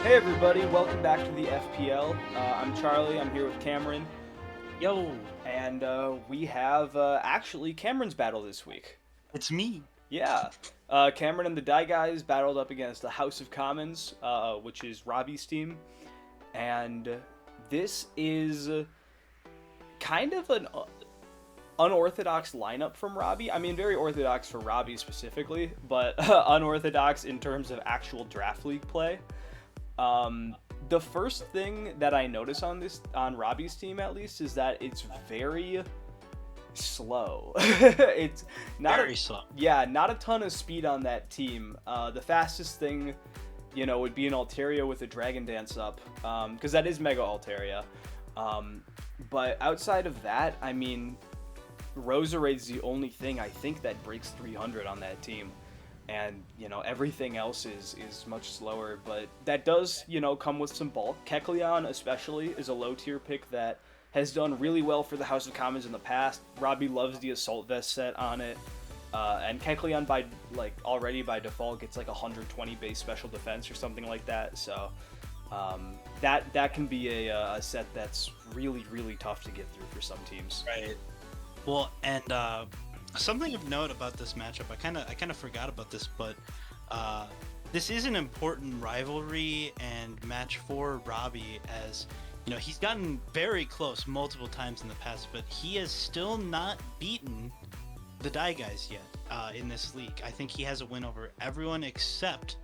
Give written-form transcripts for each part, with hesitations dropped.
Hey everybody, welcome back to the FPL. I'm Charlie, I'm here with Cameron, Yo, and we have actually Cameron's battle this week. it's me. Yeah, Cameron and the Die Guys battled up against the House of Commons, which is Robbie's team, and this is kind of an unorthodox lineup from Robbie. I mean, very orthodox for Robbie specifically, but unorthodox in terms of actual draft league play. Um, the first thing that I notice on Robbie's team at least is that it's very slow. It's not Very slow. not a ton of speed on that team. The fastest thing, would be an Altaria with a Dragon Dance up, because that is Mega Altaria. Um, but outside of that, I mean, Roserade's the only thing I think that breaks 300 on that team. And everything else is much slower, but that does come with some bulk. Kecleon especially is a low tier pick that has done really well for the House of Commons in the past. Robbie loves the Assault Vest set on it, and Kecleon already by default gets like 120 base special defense or something like that. So that can be a set that's really tough to get through for some teams. Right. Well, and something of note about this matchup, I kind of forgot about this, but this is an important rivalry and match for Robbie, as he's gotten very close multiple times in the past, but he has still not beaten the Die Guys yet in this league. I think he has a win over everyone except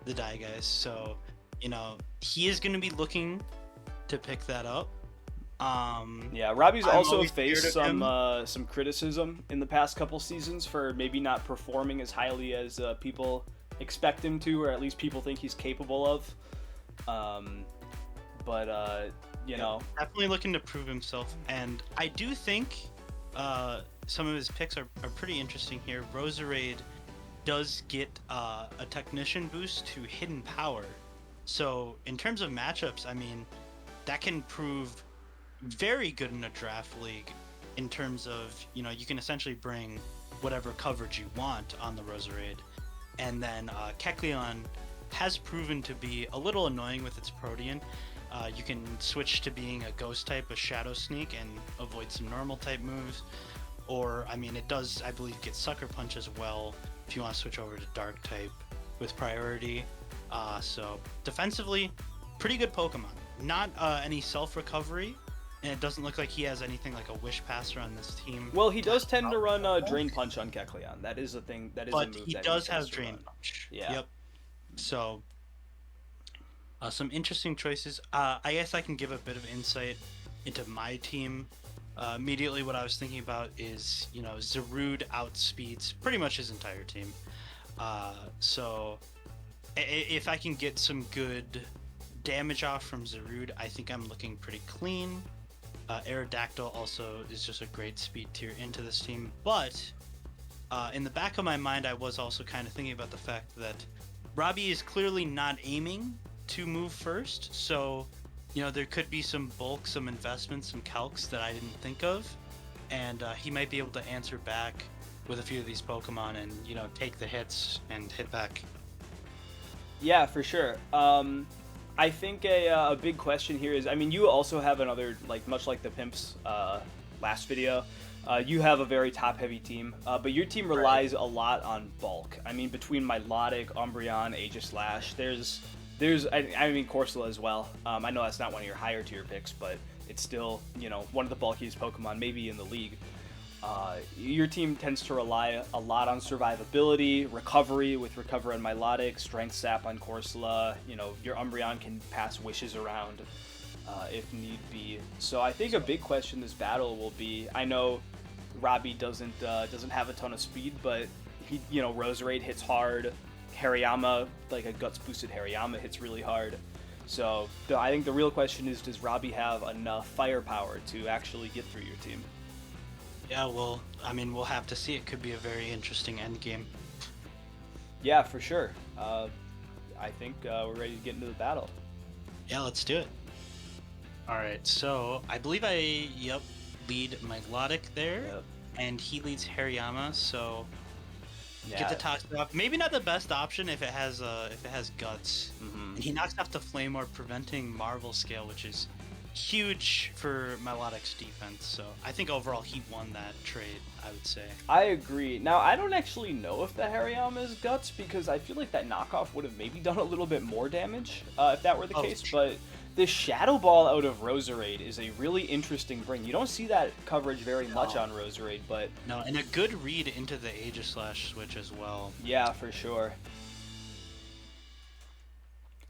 the Die Guys, so he is going to be looking to pick that up. Yeah, Robbie's I'm also always faced scared of some criticism in the past couple seasons for maybe not performing as highly as people expect him to, or at least people think he's capable of. But definitely looking to prove himself, and I do think some of his picks are pretty interesting here. Roserade does get a technician boost to hidden power, so in terms of matchups, I mean, that can prove very good in a draft league in terms of you can essentially bring whatever coverage you want on the Roserade. And then Kecleon has proven to be a little annoying with its Protean. You can switch to being a ghost type, a shadow sneak, and avoid some normal type moves, or I mean, it does, I believe, get sucker punch as well if you want to switch over to dark type with priority. So defensively, pretty good Pokemon. Not any self recovery, and it doesn't look like he has anything like a Wish Passer on this team. well, he does tend to run Drain Punch on Kecleon. That is a thing. That is a But move he that does tends have to Drain run. Punch. Yeah. Yep. So, some interesting choices. I guess I can give a bit of insight into my team. Immediately, what I was thinking about is, Zarude outspeeds pretty much his entire team. So, if I can get some good damage off from Zarude, I think I'm looking pretty clean. Aerodactyl also is just a great speed tier into this team, but in the back of my mind, I was also kind of thinking about the fact that Robbie is clearly not aiming to move first, so there could be some bulk, some investments, some calcs that I didn't think of, and he might be able to answer back with a few of these Pokemon and take the hits and hit back. Yeah, for sure. I think a big question here is, I mean, you also have another, much like the Pimps last video, you have a very top-heavy team, but your team relies a lot on bulk. I mean, between Milotic, Umbreon, Aegislash, there's I mean, Corsola as well. I know that's not one of your higher tier picks, but it's still, one of the bulkiest Pokemon maybe in the league. Your team tends to rely a lot on survivability, recovery with Recover on Milotic, Strength Sap on Corsola. Your Umbreon can pass wishes around if need be. So I think a big question this battle will be, I know Robbie doesn't have a ton of speed, but he Roserade hits hard. Hariyama, like a guts boosted Hariyama, hits really hard. So I think the real question is, does Robbie have enough firepower to actually get through your team? Yeah, well, I mean, we'll have to see. It could be a very interesting end game. Yeah, for sure. I think we're ready to get into the battle. Yeah, let's do it. All right, so I believe I lead Milotic there, Yep. and he leads Hariyama. So Get the Yeah. toxic off. Maybe not the best option if it has guts. Hmm. And he knocks off the flame orb, preventing Marvel scale, which is huge for Melodic's defense. So I think overall he won that trade, I would say. I agree. Now, I don't actually know if the Hariyama is guts because I feel like that knockoff would have maybe done a little bit more damage if that were the case. But the Shadow Ball out of Roserade is a really interesting bring. You don't see that coverage very much on Roserade, but No, and a good read into the Aegislash switch as well. yeah, for sure.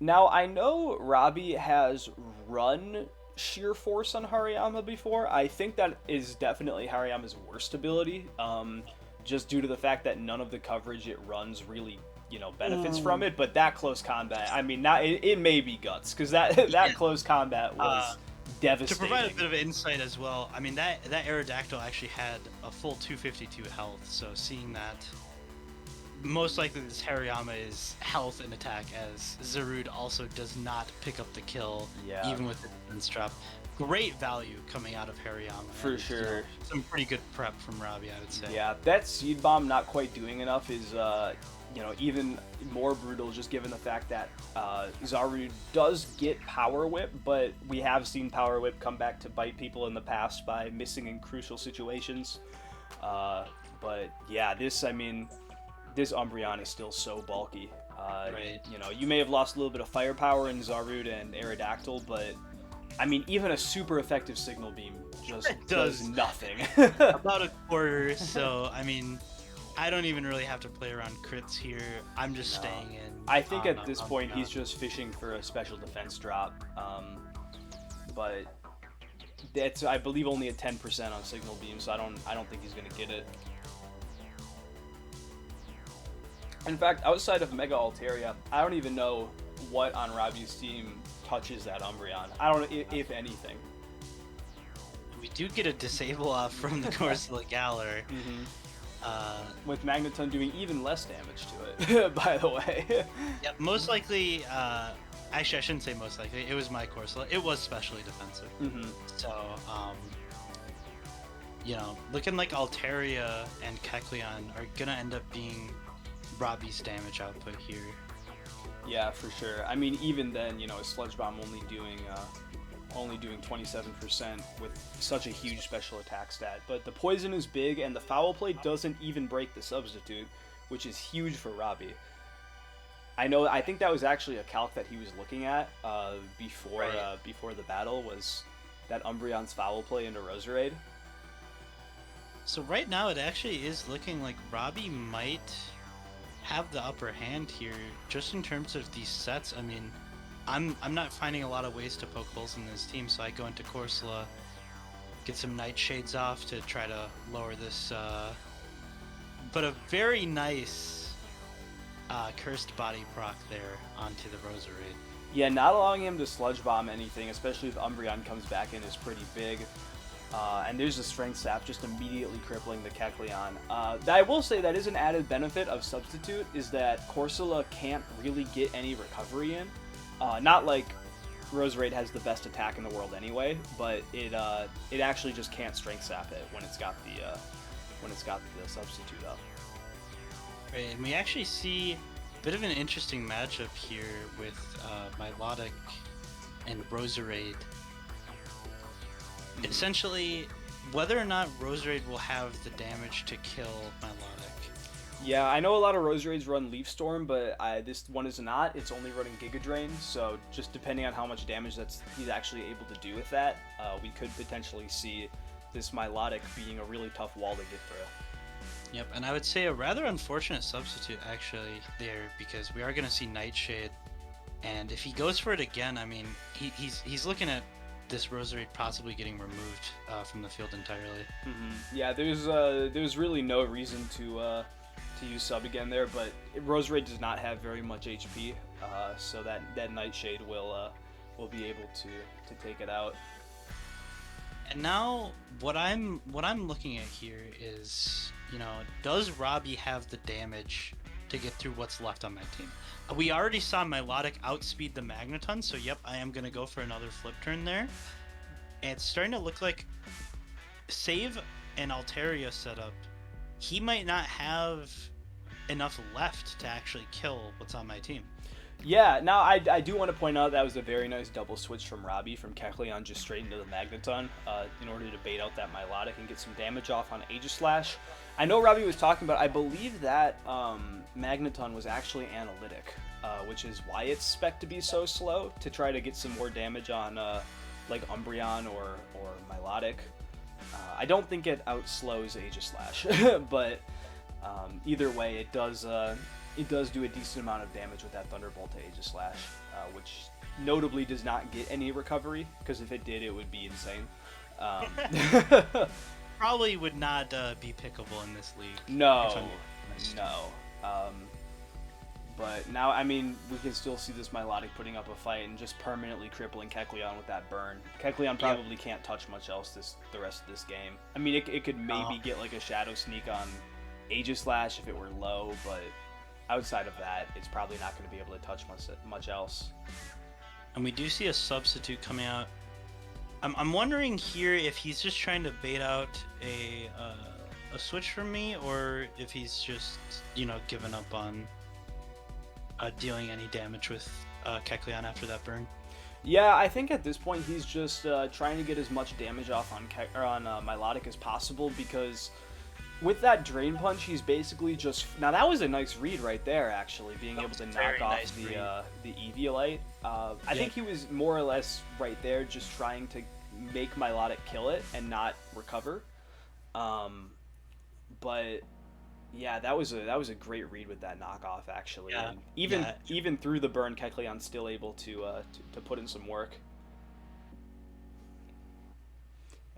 Now, I know Robbie has run Sheer Force on Hariyama before. I think that is definitely Hariyama's worst ability, just due to the fact that none of the coverage it runs really, benefits from it. But that close combat, I mean, it may be guts, because that close combat was devastating. To provide a bit of insight as well, I mean, that Aerodactyl actually had a full 252 health, so seeing that, most likely this Hariyama is health and attack, as Zarude also does not pick up the kill, even with the defense drop. Great value coming out of Hariyama. For sure. Some pretty good prep from Robbie, I would say. Yeah, that Seed Bomb not quite doing enough is, even more brutal, just given the fact that Zarude does get Power Whip, but we have seen Power Whip come back to bite people in the past by missing in crucial situations. But yeah, this Umbreon is still so bulky. Right. You may have lost a little bit of firepower in Zarude and Aerodactyl, but I mean, even a super effective Signal Beam just does nothing. About a quarter, so I mean, I don't even really have to play around crits here. I'm just staying in. I think at this point he's just fishing for a special defense drop, but that's, I believe, only a 10% on Signal Beam, so I don't think he's gonna get it. In fact, outside of Mega Altaria, I don't even know what on Robbie's team touches that Umbreon. I don't know if anything. We do get a disable off from the Corsola Galar. With Magneton doing even less damage to it, by the way. Yeah, most likely, actually I shouldn't say most likely, it was my Corsola. It was specially defensive. So, looking like Altaria and Kecleon are gonna end up being Robbie's damage output here. Yeah, for sure. I mean, even then, Sludge Bomb only doing 27% with such a huge special attack stat. But the poison is big, and the Foul Play doesn't even break the substitute, which is huge for Robbie. I think that was actually a calc that he was looking at before the battle, was that Umbreon's Foul Play into Roserade. So right now it actually is looking like Robbie might have the upper hand here, just in terms of these sets. I mean, I'm not finding a lot of ways to poke holes in this team, so I go into Corsola, get some Nightshades off to try to lower this, but a very nice Cursed Body proc there onto the Roserade. Yeah, not allowing him to Sludge Bomb anything, especially if Umbreon comes back in, is pretty big. And there's a Strength Sap just immediately crippling the Kecleon. I will say that is an added benefit of Substitute, is that Corsola can't really get any recovery in. Not like Roserade has the best attack in the world anyway, but it actually just can't Strength Sap it when it's got the Substitute up. Right, and we actually see a bit of an interesting matchup here with Milotic and Roserade. Essentially, whether or not Roserade will have the damage to kill Milotic. Yeah, I know a lot of Roserades run Leaf Storm, but this one is not. It's only running Giga Drain, so just depending on how much damage he's actually able to do with that, we could potentially see this Milotic being a really tough wall to get through. Yep, and I would say a rather unfortunate substitute actually there, because we are going to see Nightshade, and if he goes for it again, I mean, he's looking at this Roserade possibly getting removed from the field entirely. Yeah, there's really no reason to use sub again there, but Roserade does not have very much HP, so that Nightshade will be able to take it out. And now what I'm looking at here is, does Robbie have the damage to get through what's left on my team? We already saw Milotic outspeed the Magneton, so yep, I am going to go for another flip turn there. And it's starting to look like, save an Altaria setup, he might not have enough left to actually kill what's on my team. Yeah, now I do want to point out that was a very nice double switch from Robbie, from Kecleon just straight into the Magneton, in order to bait out that Milotic and get some damage off on Aegislash. I know Robbie was talking about, I believe that Magneton was actually analytic, which is why it's spec to be so slow, to try to get some more damage on like Umbreon or Milotic. I don't think it outslows Aegislash, but either way, it does do a decent amount of damage with that Thunderbolt to Aegislash, which notably does not get any recovery, because if it did, it would be insane. Probably would not be pickable in this league. No. But now, I mean, we can still see this Milotic putting up a fight and just permanently crippling Kecleon with that burn. Kecleon probably can't touch much else the rest of this game. I mean, it could maybe get like a Shadow Sneak on Aegislash if it were low, but outside of that, it's probably not going to be able to touch much else. And we do see a substitute coming out. I'm wondering here if he's just trying to bait out a switch from me, or if he's just, giving up on dealing any damage with Kecleon after that burn. Yeah, I think at this point he's just trying to get as much damage off on Milotic as possible, because with that Drain Punch, he's basically just... Now, that was a nice read right there, actually, being able to knock off the Eviolite. I think he was more or less right there just trying to make Milotic kill it and not recover. But, yeah, that was a great read with that knockoff, actually. Yeah. And even through the burn, Kecleon's still able to put in some work.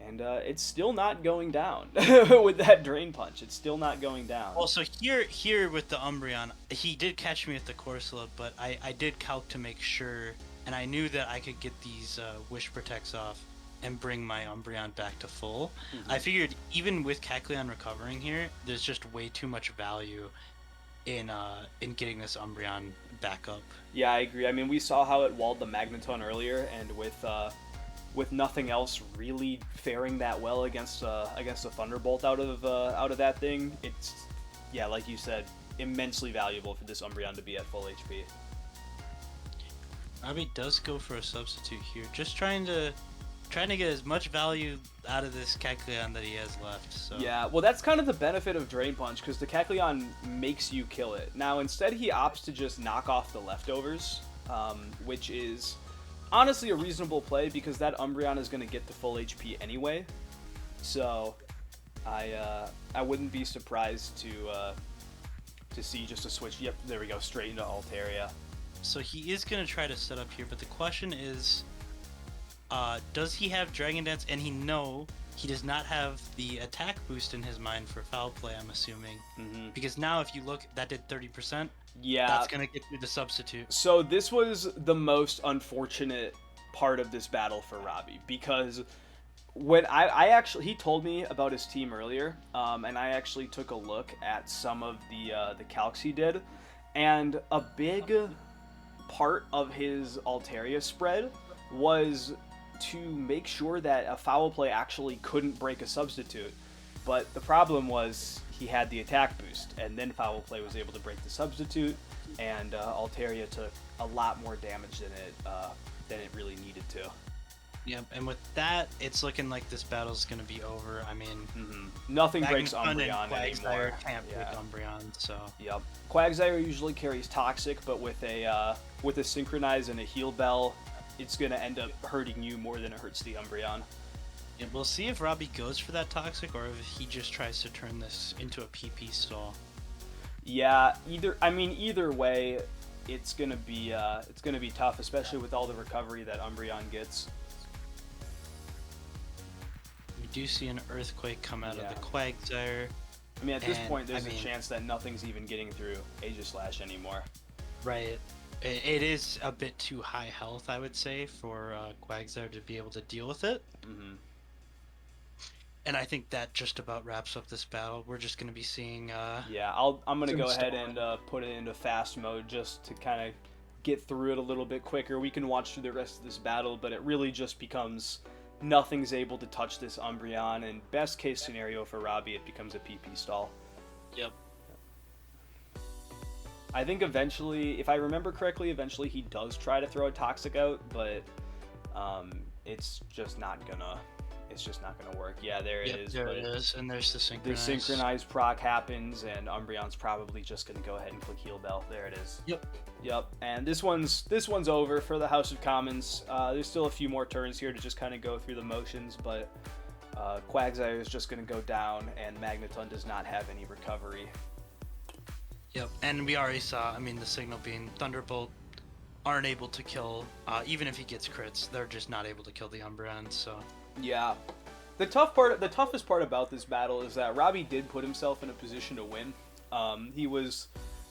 And it's still not going down with that Drain Punch. It's still not going down. Also, here with the Umbreon, he did catch me at the Corsola, but I did calc to make sure, and I knew that I could get these Wish Protects off and bring my Umbreon back to full. Mm-hmm. I figured even with Kecleon recovering here, there's just way too much value in getting this Umbreon back up. Yeah, I agree. I mean, we saw how it walled the Magneton earlier, and with nothing else really faring that well against a Thunderbolt out of that thing, it's, yeah, like you said, immensely valuable for this Umbreon to be at full HP. Robbie does go for a substitute here, just trying to get as much value out of this Kecleon that he has left. So yeah, well, that's kind of the benefit of Drain Punch, because the Kecleon makes you kill it. Now, instead, he opts to just knock off the leftovers, which is honestly a reasonable play, because that Umbreon is going to get to full HP anyway. So I wouldn't be surprised to see just a switch. Yep, there we go, straight into Altaria. So he is going to try to set up here, but the question is, does he have Dragon Dance? And he does not have the attack boost in his mind for Foul Play, I'm assuming. Mm-hmm. Because now if you look, that did 30%. Yeah. That's going to get you the substitute. So this was the most unfortunate part of this battle for Robbie, because when I actually, he told me about his team earlier, and I actually took a look at some of the calcs he did, and a big part of his Altaria spread was to make sure that a Foul Play actually couldn't break a substitute. But the problem was he had the attack boost, and then Foul Play was able to break the substitute, and Altaria took a lot more damage than it really needed to. Yep, and with that, it's looking like this battle's going to be over. I mean, nothing breaks Umbreon anymore. Can't break Umbreon, so. Yep. Quagsire usually carries Toxic, but with a Synchronize and a Heal Bell, it's going to end up hurting you more than it hurts the Umbreon. Yeah, we'll see if Robbie goes for that Toxic, or if he just tries to turn this into a PP stall. Yeah, either way, it's gonna be tough, especially with all the recovery that Umbreon gets. We do see an Earthquake come out of the Quagsire. I mean, at this point, there's a chance that nothing's even getting through Aegislash anymore. Right. It is a bit too high health, I would say, for Quagsire to be able to deal with it. Mm-hmm. And I think that just about wraps up this battle. We're just going to be seeing... yeah, I'm going to go ahead and put it into fast mode just to kind of get through it a little bit quicker. We can watch through the rest of this battle, but it really just becomes nothing's able to touch this Umbreon, and best case scenario for Robbie, it becomes a PP stall. Yep. I think eventually, if I remember correctly, eventually he does try to throw a toxic out, but it's just not gonna. It's just not gonna work. Yeah, there it Yep, is. there But it is, and there's the the synchronize. synchronized proc happens, and Umbreon's probably just gonna go ahead and click heal bell. There it is. Yep. Yep. And this one's over for the House of Commons. There's still a few more turns here to just kind of go through the motions, but Quagsire is just gonna go down, and Magneton does not have any recovery. Yep, and we already saw, I mean, the signal being Thunderbolt aren't able to kill, even if he gets crits, they're just not able to kill the Umbreon, so. Yeah. The toughest part about this battle is that Robbie did put himself in a position to win. He was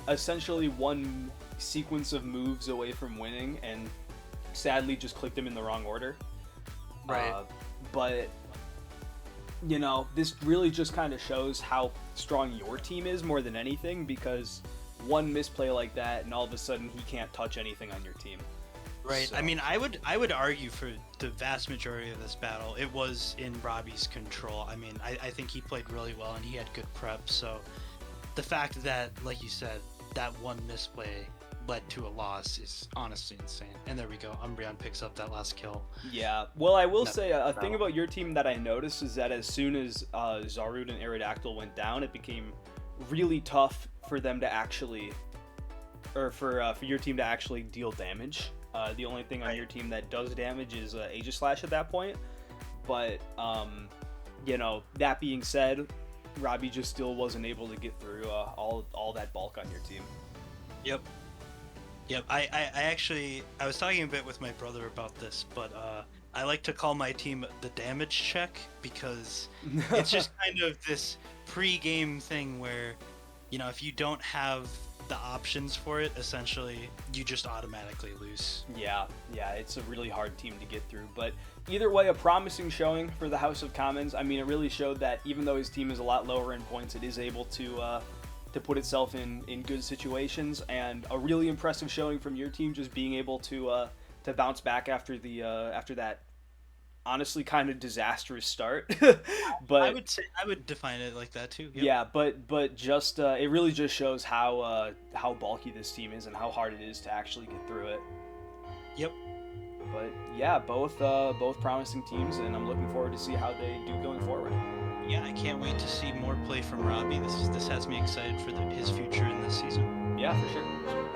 essentially one sequence of moves away from winning, and sadly just clicked them in the wrong order. Right. But you know, this really just kind of shows how strong your team is more than anything, because one misplay like that and all of a sudden he can't touch anything on your team. Right. So. I mean, I would argue for the vast majority of this battle, it was in Robbie's control. I mean, I think he played really well and he had good prep. So the fact that, like you said, that one misplay led to a loss is honestly insane. And there we go. Umbreon picks up that last kill. Yeah. Well, I will say a thing about your team that I noticed is that as soon as Zarude and Aerodactyl went down, it became really tough for them to actually, or for your team to actually deal damage. The only thing on your team that does damage is Aegislash at that point. But, you know, that being said, Robbie just still wasn't able to get through all that bulk on your team. Yep. Yep. I was talking a bit with my brother about this, but I like to call my team the damage check, because it's just kind of this pre-game thing where, you know, if you don't have the options for it, essentially you just automatically lose. Yeah, it's a really hard team to get through, but either way, a promising showing for the House of Commons. I mean, it really showed that even though his team is a lot lower in points, it is able to put itself in good situations, and a really impressive showing from your team, just being able to bounce back after that honestly kind of disastrous start. But I would define it like that too. Yep. Yeah, but just it really just shows how bulky this team is and how hard it is to actually get through it. Yep. But yeah, both promising teams, and I'm looking forward to see how they do going forward. Yeah, I can't wait to see more play from Robbie. This has me excited for his future in this season. Yeah, for sure.